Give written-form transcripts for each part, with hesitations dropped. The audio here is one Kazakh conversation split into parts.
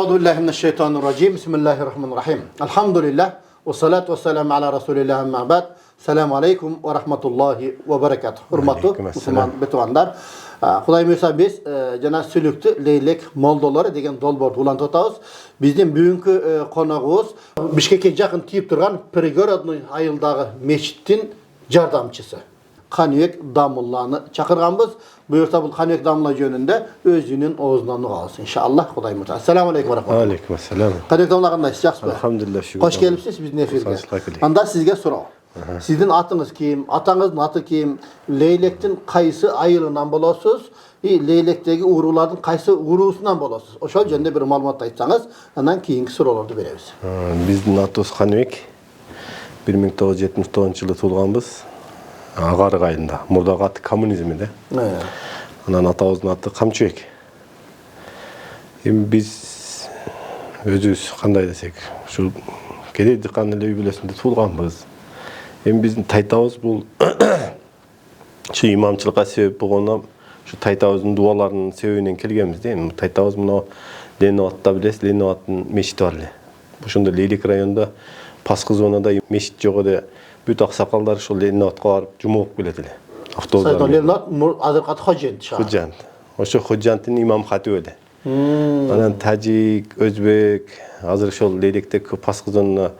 Euzu billahi mineşşeytanirracim. Bismillahirrahmanirrahim. Elhamdülillah ve salatu vesselam ala Resulillah amma ba'd. Selamun aleyküm ve rahmetullahi ve berekatuh. Hurmatlı Müslüman betuanlar. Xuday Müsa biz jana sülüktü leylek moldoları degen dolbor ulan tutabız. Bizden bugünkü konağımız Bişkek'e jakın tiyip turgan Prigorodnoy ayıldağı meçitin jardamçısı. Kaniyek Damulla'nı çakırganbız. Buyursa bu Kaniyek Damulla jönünde özünün oğuzundan alsın inşallah. Xuday Müsa. Selamun aleyküm ve rahmetullah. Aleyküm selam. Kaniyek Damulla qandaysiz? Yaxşı mı? Elhamdülillah şükür. Hoş gelipsiz biz nefirge. Anda sizge sorau. Sizin atınız kim? Atanızın atı kim? Leylektin kayısı ayılından bolasız? Leylekteki uğrulardan kayısı uğrusundan bolasız? Oşol jönde bir malumat aytsanız, andan keyinki sorulardı berебiz. Bizdin atыбыз Kanibek. 1979-жылы туулганбыз. Агарык айында. Мурдагы аты коммунизмде. Анан атабыздын аты Камчыбек. Эми биз өзүбүз кандай десек, ушу Керей дыкан эле үй бүлөсүндө туулганбыз. Эми биздин тайтабыз бул şu имамчылыкка себеп болгондон şu тайтабыздын дубаларынын себебинен келгенбиз да. Эми тайтабыз мына Ленинабадта билесиз, Ленинабадтын мечити бар эле. Ошондо Лейлек районунда Пасқы зонада мечит жок эле. Бүт аксакалдар ошол Ленинабадка барып жумуп келет эле. Автобустар. Ленинабад азыркы аты Ходжент шаар. Ходжент. Ошо Ходженттин имам хатиби эле. Анан тажик, өзбек, азыр ошол Лейлектеги Пасқы зонуна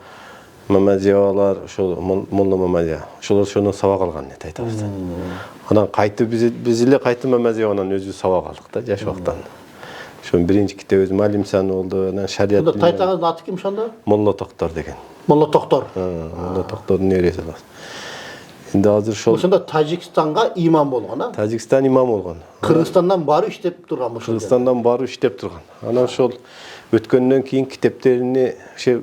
Мамазиялар, ошол Молла Мамазия. Ошолор ошондон сабак алган эле айтабыз. Анан кайтып биз эле кайтып Мамазиянан өзүбүз сабак алдык да жаш убактан. Ошон биринчи китебиз Малимсан болду. Анан шарият. Бунда тайтаңыздын аты ким ошондо? Молла Токтор деген. Молла Токтор. Молла Токтордун небереси бар. Эndi азыр ошол Ошондо Тажикстанга имам болгон, а? Тажикстан имам болгон. Кыргызстандан барып иштеп турган ошол. Кыргызстандан барып иштеп турган. Анан ошол өткөндөн кийин китептерини ошо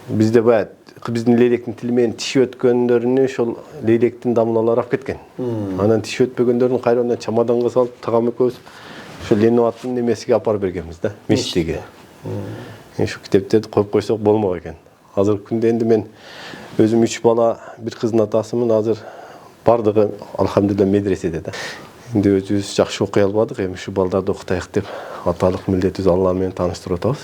бизде баягы биздин Лейлектин тили менен тишип өткөндөрүнү ошол Лейлектин дамлалары алып кеткен. Анан тишип өтпөгөндөрүн кайрадан чамаданга салып, тагам экөөбүз ошо Ленинабадтын немесиге алып барып бергенбиз да, мечитиге. Ошо китептерди коюп койсок болмок экен. Азыркы күндө энди мен өзүм 3 бала, бир кыздын атасымын. Азыр бардыгы алхамдулилла медреседе да. Энди өзүбүз жакшы окуй албадык, эми ушу балдарды окутайык деп аталык милдетибиз Алла менен тааныштырып атабыз.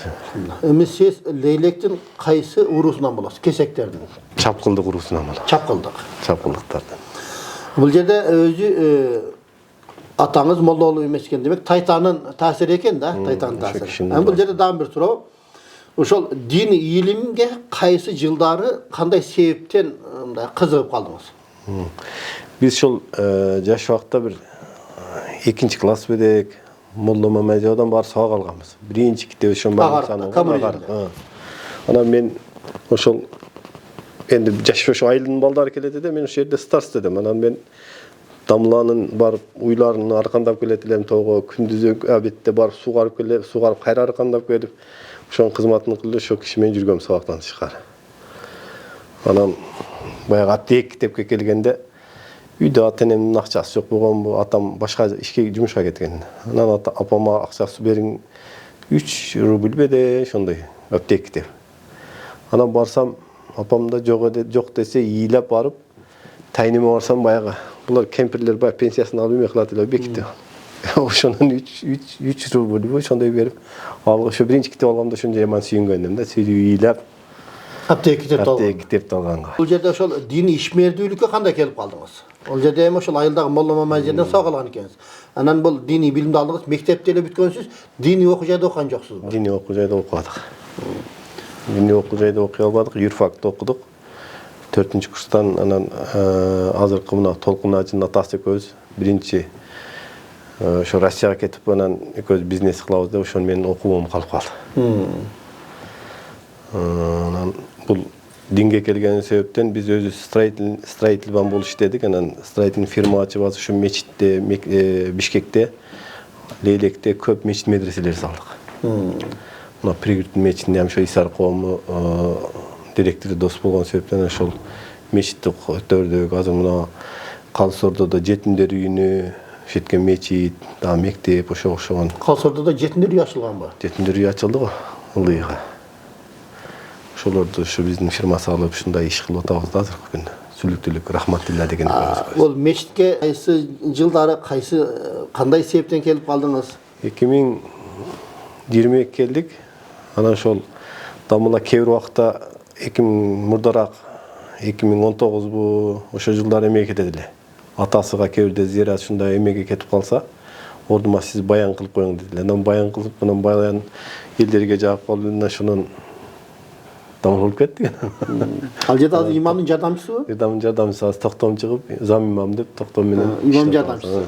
Эми сиз Лейлектин кайсы урусунан болосуз? Кесектердин. Чапкылдык урусунан болот. Чапкылдык. Чапкылдыктардан. Бул жерде өзү атаңыз молдолуу эмес экен, демек тайтанын таасири экен да, тайтанын таасири. Эми бул жерде дагы бир суроо. Ошол дин илимге кайсы жылдары кандай себептен мындай кызыгып калдыңыз? Биз ошол жаш убакта бир 2 класс bedek Молла Мамазиядан барып сабак алганбыз. Биринчи китеп ошол коммунизмде. Анан мен ошол энди жаш ошо айылдын балдары келет да, мен ошол жерде старостедем. Анан мен Дамланын барып уйларын аркандап келет элем тоого, күндүз абетте барып сугарып келип, сугарып кайра аркандап келип, ошонун кызматын кылып ошо киши менен жүргөм сабактан тышкары. Анан баягы аптек китепке келгенде үйдө ата-энемдин акчасы жок болгон, бу атам башка ишке жумушка кеткен. Анан апама акчасы бериң 3 рубль беде, ошондой аптек китеп. Анан барсам, апам да жок десе, ыйлап барып, тайнеме барсам баягы булар кемпирлер баягы пенсиясын алып эме кылат эле бекитип. Ошонун 3 рубль ошондой берип, ал ошо биринчи китеп алганда ошончо жаман сүйүнгөнмүн да, сөйдүп ыйлап Аптек китеп алганга. Бул жерде ошол дини ишмердүүлүккө кандай келип калдыңыз? Ол жерде эми ошол айылдагы Молла Мамазиядан сабак алган экенсиз. Анан бул дини билимди алдыңыз, мектепте эле бүткөнсүз, дини окуу жайда окуган жоксузбу? Дини окуу жайда окубадык. Дини окуу жайда окуй албадык, юрфакты окудук. 4-курстан анан азыркы мына Толкун ажынын атасы экөөбүз биринчи ошо Россияга кетип, анан экөөбүз бизнес кылабыз деп ошону менен окуум калып калды. Анан бул динге келген себептен биз өзүбүз строительбан болуп иштедик. Анан строительный фирма ачып, ушу мечитте, Бишкекте, Лейлекте көп мечит медреселер салдык. Мына Пригороддун мечитинде ham ошо Исар коому директору дос болгон себептен ошол мечитти өтөрдүк. Азыр мына Калсордодо жетимдер үйүнө, жеткен мечит, дагы мектеп ошого окшогон. Калсордодо жетимдер үй ачылганбы? Жетимдер үй ачылды го, ылыйга. Ошолорду ушу биздин фирмасы алып ушундай иш кылып атабыз да азыркы күндө. Сүлүктүүлүк рахматилла деген экөөбүз. Ол мечитке кайсы жылдары, кандай себептен келип калдыңыз? 20 keldik. Ana şol damla kevir vaqtda 2000 murdarak 2019 bu oşo жылдар эмек этедиле. Атасыга кевирде зиярат ушундай эмеге кетип калса, ордума сиз баян кылып коюң дедиле. Анан баян кылып, анан баян элдерге жаап калып, анан ошонун дамыл болуп кетти. Ал жерде азыр имамдын жардамчысыбы? Имамдын жардамчысы азыр токтом чыгып, зам имам деп токтом менен. Имам жардамчысы.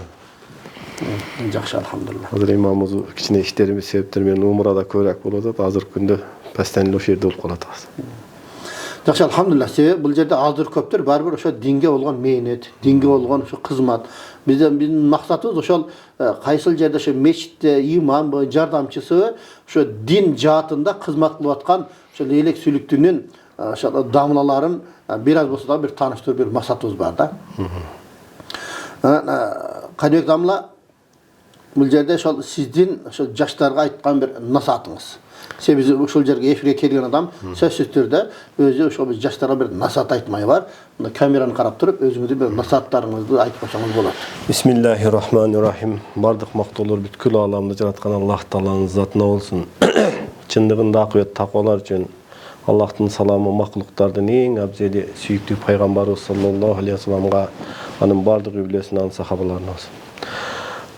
Жакшы, алхамдулилlah. Азыр имамыбыз кичине иштерибиз себептер менен умрада көбүрөөк болуп атат. Азыркы күндө постоянно ошол жерде болуп калат. Жакшы, алхамдулилlah. Себеби бул жерде азыр көптөр барбыр ошо динге болгон мээнет, динге болгон ошо кызмат. Биздин максатыбыз ошол кайсыл жерде ошо мечитте имам, жардамчысы ошо дин жаатында кызмат кылып аткан ошо элек сүлүктүнүн ошо дамлаларын бир аз болсо да бир тааныштырып бир максатыбыз бар да. Каныбек дамла, бул жерде ошол сиздин ошо жаштарга айткан бир насаатыңыз. Себеби ошол жерге эфирге келген адам сөзсүз түрдө өзү ошол биз жаштарга бир насаат айтмай бар. Мына камераны карап туруп өзүңүздүн бир насааттарыңызды айтып койсоңуз болот. Бисмиллахиррахманиррахим. Бардык мактоолор бүткүл ааламды жараткан Аллах Тааланын затына болсун. Чындыгында акыбет таквалар үчүн Аллахтын саламы макулуктардын эң абзели сүйүктүү пайгамбарыбыз саллаллаху алейхи вассаламга, анын бардык үй-бүлөсүнө, анын сахабаларына болсун.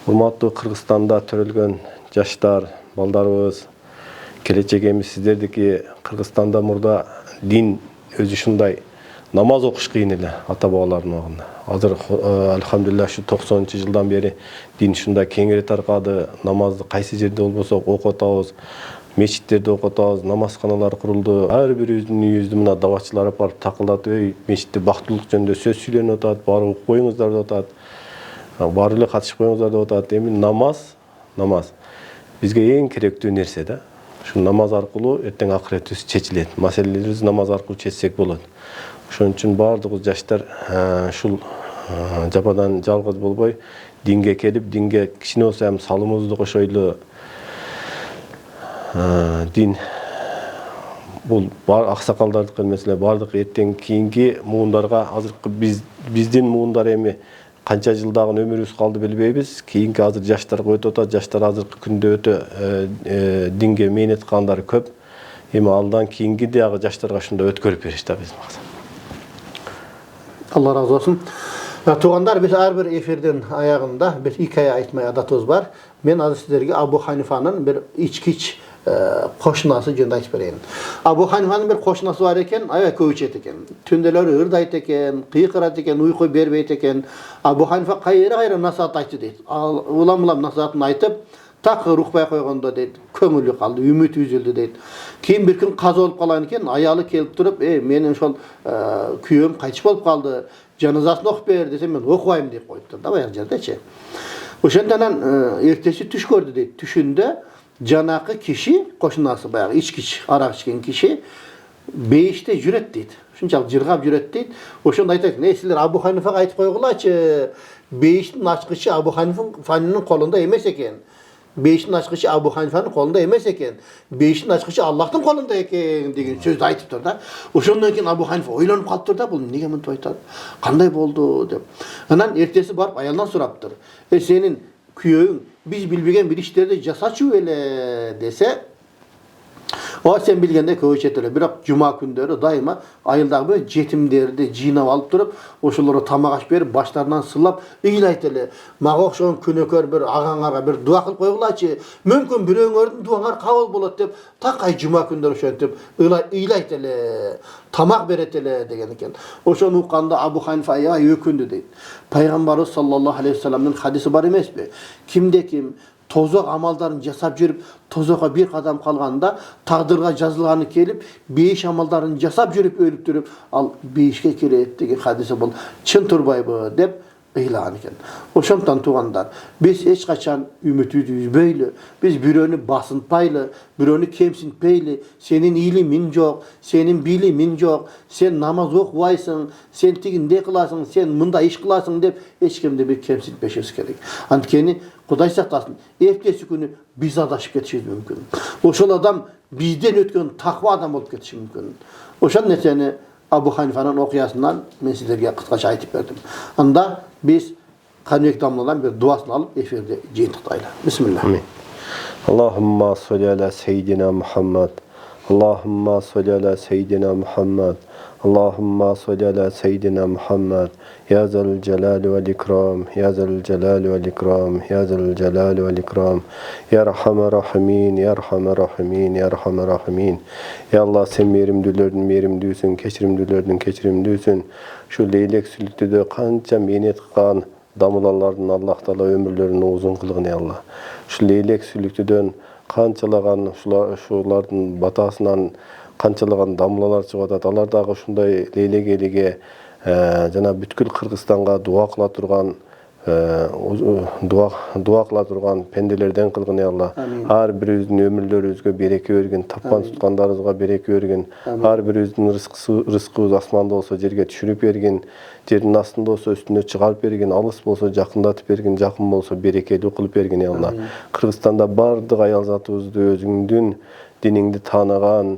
Урматтуу Кыргызстанда төрөлгөн жаштар, балдарыбыз, келечегimiz сиздердики. Кыргызстанда мурда дин өзү ушундай намаз окуш кыйын эле ата бабалардын убагында. Азыр алхамдулилlah şu 90-жылдан бери дин ушундай кеңири таркады. Намазды кайсы жерде болбосо окуп атабыз. Мечиттерде окуп атабыз, намазканалар курулду. Ар бирибиздин үйүбүздү мына даватчылар барып такылдатып, "Ey, мечитте бактылык жөнүндө сөз сүйлөнүп атат, барып окуп коюңуздар" деп атат. Барып эле катышып коюңуздар деп атат. Эми намаз бизге эң керектүү нерсе да. Şu namaz arkulu erteң akıretimiz çeçilet. Meselelerimiz namaz arkulu çeçsek bolot. Şunun için bardığız yaşlar şul japadan жалгыз болбой dinge kelip dinge kişine olsa hem salımızdı koşoylu din bul aksakaldardık mesela bardık erteң kiyingi muğundarga azırkı bizdin muğundar emi kança жылдагы ömürüz kaldı bilbeybiz. Kiyinki hazır yaşlar öte öte, yaşlar hazırkı günde öte dinge meynet kanları köp. Hem aldan kiyinki de yaşlarga şunda ötkörüp verişte biz maksat. Allah razı olsun. Tuğanlar biz her bir efirden ayağında bir hikaye aytmaya adatımız var. Men azı sizlerge Abu Hanifa'nın bir içkiç koşunası jөнүндө айтып берейин. Abu Hanifa'nın bir koşunası var eken, aya köçet eken. Tündeleri ırdayt eken, kıyıkırat eken, uyku berbeyt eken. Abu Hanifa kayra nasihat aytты дейт. Ulam nasihatını aytıp, tak ruhbay koygonda deyt. Köngülü kaldı, ümit üzüldü deyt. Keyin bir gün kaz olup kalan eken, ayalı kelip durup, menin şol kүйөөм kayçıp olup kaldı. Janazasını okup ber desem men okuayım deyip koyuptur da bayar жерде. Oşondan ertesi tuş gördü deyt. Tüşünde janakı kişi, koşunası bayağı içkiç, arak içken kişi beyişte jüret deyt. Şunçalık jırgap jüret deyt. Oşonda aytayt, ne sizler Abu Hanifa'ga aytıp koygulaçı. Beyiştin açkışı Abu Hanifa'nın kolunda emes eken. Beyiştin açkışı Abu Hanifa'nın kolunda emes eken. Beyiştin açkışı Allah'ın kolunda eken degen sözü aytıptır da. Oşondan keyin Abu Hanifa oylanıp kalıptır da, bu nege mынтип айтат? Kanday boldu dep. Anan ertesi barıp ayaldan soraptır. Senin kүйөөң biz bilbegen bir işlerde jasaçı ele dese, o sen bilgende köçet ele. Biroq juma күндөрү daima ayıldagı böyle jetimlerdi жыйнап alıp durup, oşolora tamak aç berip başlarından sırlap ыйлайт ele. Maga okşon könökөр bir ağаңарга bir dua kılıp koygulaçı. Mümkün biröңөрдүn duаңар kabul bolot dep, takay juma күндөрү oşontip ыйлайт ele. Tamak beret ele degen eken. Oşonu ukanda Abu Hanifa ya ökündü deyt. Peygamberimiz sallallahu aleyhi ve sellem'in hadisi var emes mi? Kimde kim tozok amaldарын жасап жүрүп, тозокко bir kadam kalganda taqdırga жазылганы келип, бейиш амалдарын жасап жүрүп өлүп жүрүп, al beyişke келет деген hadisi бул. Чын турбайбы деп ыйлаган экен. Ошондон тугандар, biz эч качан үмүтүбүздү үзбөйлү, biz бирөөнү басынтпайлы, бирөөнү кемсинтпейли, senin илимиң жок, senin билимиң жок, sen namaz окубайсың, sen тигинде кыласың, sen мындай иш кыласың деп эч кимди бир кемсинтпешибиз керек. Анткени Kuday saklasın. Ertesi günü biz adaşıp ketişimiz mümkün. Oşol adam bizden ötken takva adam olup ketişi mümkün. Oşan neseni Abu Hanifa'nın okuyasından ben sizlerge kıskaça aytıp verdim. Anda biz Kanybek damladan bir duasını alıp efirde jıйынтыктайлы. Bismillah. Amin. Allahumma salli ala seyyidina Muhammed. Allahumma salli ala seyyidina Muhammed. Allahumma salli ala seyyidina Muhammed. Ya zal celali vel ikram. Ya zal celali vel ikram. Ya zal celali vel ikram. Ya Rahman Rahimin. Ya Rahman Rahimin. Ya Rahman Rahimin. Ya Allah sen merimdülerдің merimdüsün, kechirimdülerдің kechirimdüsün. Şu leylek sülüktüde kança mehnat qilgan damlalardan Allah Taala ömürlerini uzun kılgın ya Allah. Şu leylek sülüktüden kançalagan şulardan batasından kançalagan damlalar çıkıp alardagı uşunday leylek eliге жана бүткүл Кыргызстанга дуа кыла турган дуа кыла турган пенделерден кылгын ya Allah. Har biribиздин ömürlөрүбүзгө береке бергин, тапкан туткандарыбызга береке бергин. Har biribиздин рызкыбыз асманда болсо жерге түшүрүп бергин, жердин астында болсо үстүнө чыгарып бергин, алыс болсо жакындатып бергин, жакын болсо берекелүү кылып бергин ya Allah. Кыргызстанда бардык аял затыбызды өзүңдүн диниңди тааныган,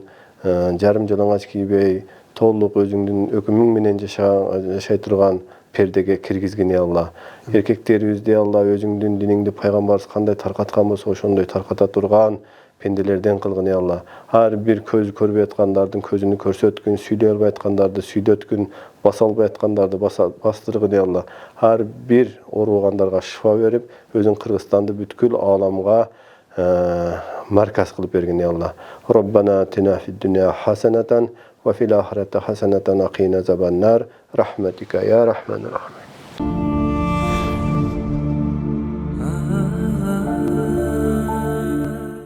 жарым жалаңач кийбей, толук өзүңдүн өкүмүң менен жашай турган пердеге киргизгин ya Allah. Эркектерибизди ya Allah өзүңдүн диниңди пайгамбарыбыз кандай таркаткан болсо ошондой тарката турган пенделерден кылгын ya Allah. Har bir көзү көрбөй аткандардын көзүнү көрсөткүн, сүйлөй албай аткандарды сүйлөткүн, баса албай аткандарды бастыргын ya Allah. Har bir ооругандарга шифа берип, өзүң Кыргызстанды бүткүл ааламга марказ кылып бергин ya Allah. Rabbana atina fid dunya hasanatan ve fil ahireti haseneten akine zebannar rahmetika ya rahmanir rahim.